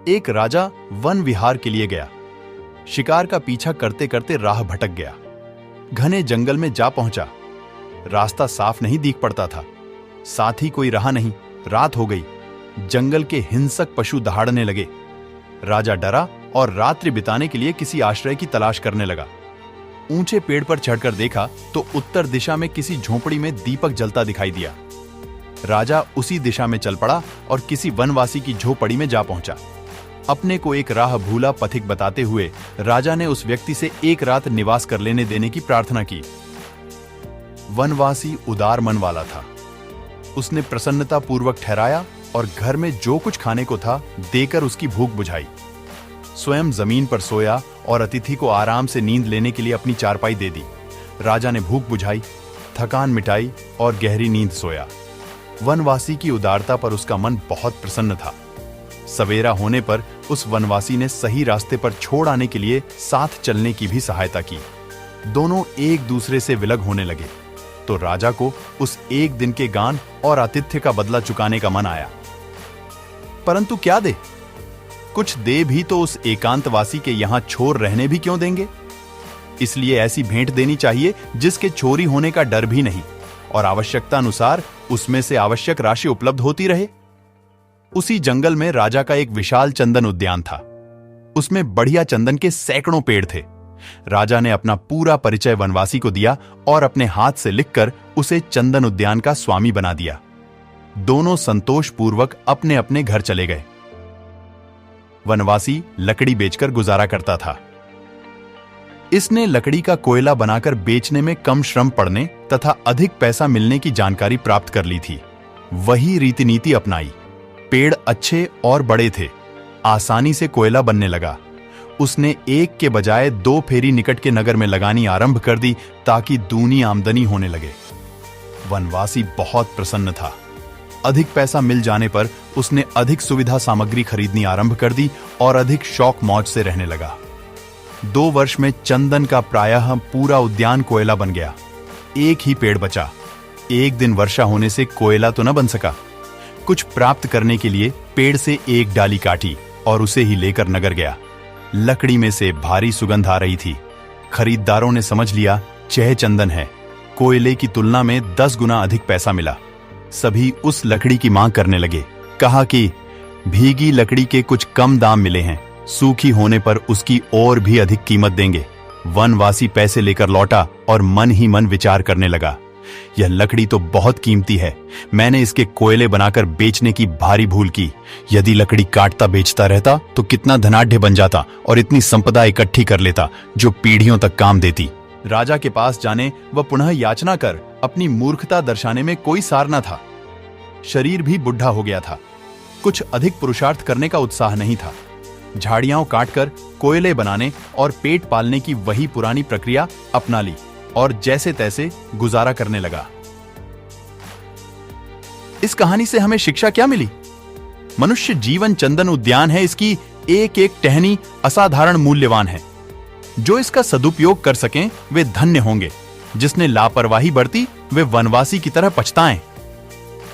एक राजा वन विहार के लिए गया। शिकार का पीछा करते करते राह भटक गया। घने जंगल में जा पहुंचा। रास्ता साफ नहीं दिख पड़ता था, साथ ही कोई राह नहीं। रात हो गई। जंगल के हिंसक पशु दहाड़ने लगे। राजा डरा और रात्रि बिताने के लिए किसी आश्रय की तलाश करने लगा। ऊंचे पेड़ पर चढ़कर देखा तो उत्तर दिशा में किसी झोपड़ी में दीपक जलता दिखाई दिया। राजा उसी दिशा में चल पड़ा और किसी वनवासी की झोपड़ी में जा पहुंचा। अपने को एक राह भूला पथिक बताते हुए राजा ने उस व्यक्ति से एक रात निवास कर लेने देने की प्रार्थना की। वनवासी उदार मन वाला था। उसने प्रसन्नता पूर्वक ठहराया और घर में जो कुछ खाने को था देकर उसकी भूख बुझाई। स्वयं जमीन पर सोया और अतिथि को आराम से नींद लेने के लिए अपनी चारपाई दे दी। राजा ने भूख बुझाई, थकान मिटाई और गहरी नींद सोया। वनवासी की उदारता पर उसका मन बहुत प्रसन्न था। सवेरा होने पर उस वनवासी ने सही रास्ते पर छोड़ आने के लिए साथ चलने की भी सहायता की। दोनों एक दूसरे से विलग होने लगे तो राजा को उस एक दिन के गान और आतिथ्य का बदला चुकाने का मन आया। परंतु क्या दे? कुछ दे भी तो उस एकांतवासी के यहां छोर रहने भी क्यों देंगे? इसलिए ऐसी भेंट देनी चाहिए जिसके चोरी होने का डर भी नहीं और आवश्यकता अनुसार उसमें से आवश्यक राशि उपलब्ध होती रहे। उसी जंगल में राजा का एक विशाल चंदन उद्यान था। उसमें बढ़िया चंदन के सैकड़ों पेड़ थे। राजा ने अपना पूरा परिचय वनवासी को दिया और अपने हाथ से लिखकर उसे चंदन उद्यान का स्वामी बना दिया। दोनों संतोषपूर्वक अपने अपने घर चले गए। वनवासी लकड़ी बेचकर गुजारा करता था। इसने लकड़ी का कोयला बनाकर बेचने में कम श्रम पड़ने तथा अधिक पैसा मिलने की जानकारी प्राप्त कर ली थी। वही रीति नीति अपनाई। पेड़ अच्छे और बड़े थे। आसानी से कोयला बनने लगा। उसने एक के बजाय 2 फेरी निकट के नगर में लगानी आरंभ कर दी ताकि दूनी आमदनी होने लगे। वनवासी बहुत प्रसन्न था। अधिक पैसा मिल जाने पर उसने अधिक सुविधा सामग्री खरीदनी आरंभ कर दी और अधिक शौक मौज से रहने लगा। 2 वर्ष में चंदन का प्रायः पूरा उद्यान कोयला बन गया। एक ही पेड़ बचा। एक दिन वर्षा होने से कोयला तो न बन सका। कुछ प्राप्त करने के लिए पेड़ से एक डाली काटी और उसे ही लेकर नगर गया। लकड़ी में से भारी सुगंध आ रही थी। खरीदारों ने समझ लिया चह चंदन है। कोयले की तुलना में 10 गुना अधिक पैसा मिला। सभी उस लकड़ी की मांग करने लगे। कहा कि भीगी लकड़ी के कुछ कम दाम मिले हैं, सूखी होने पर उसकी और भी अधिक कीमत देंगे। वनवासी पैसे लेकर लौटा और मन ही मन विचार करने लगा, यह लकड़ी तो बहुत कीमती है। मैंने इसके कोयले बनाकर बेचने की भारी भूल की। यदि लकड़ी काटता बेचता रहता तो कितना धनाढ्य बन जाता और इतनी संपदा इकट्ठी कर लेता जो पीढ़ियों तक काम देती। राजा के पास जाने व पुनः याचना कर अपनी मूर्खता दर्शाने में कोई सार न था। शरीर भी बुढ़ा हो गया था। कुछ अधिक पुरुषार्थ करने का उत्साह नहीं था। झाड़ियां काटकर कोयले बनाने और पेट पालने की वही पुरानी प्रक्रिया अपना ली और जैसे तैसे गुजारा करने लगा। इस कहानी से हमें शिक्षा क्या मिली? मनुष्य जीवन चंदन उद्यान है। इसकी एक एक टहनी असाधारण मूल्यवान है। जो इसका सदुपयोग कर सकें वे धन्य होंगे। जिसने लापरवाही बरती वे वनवासी की तरह पछताएं।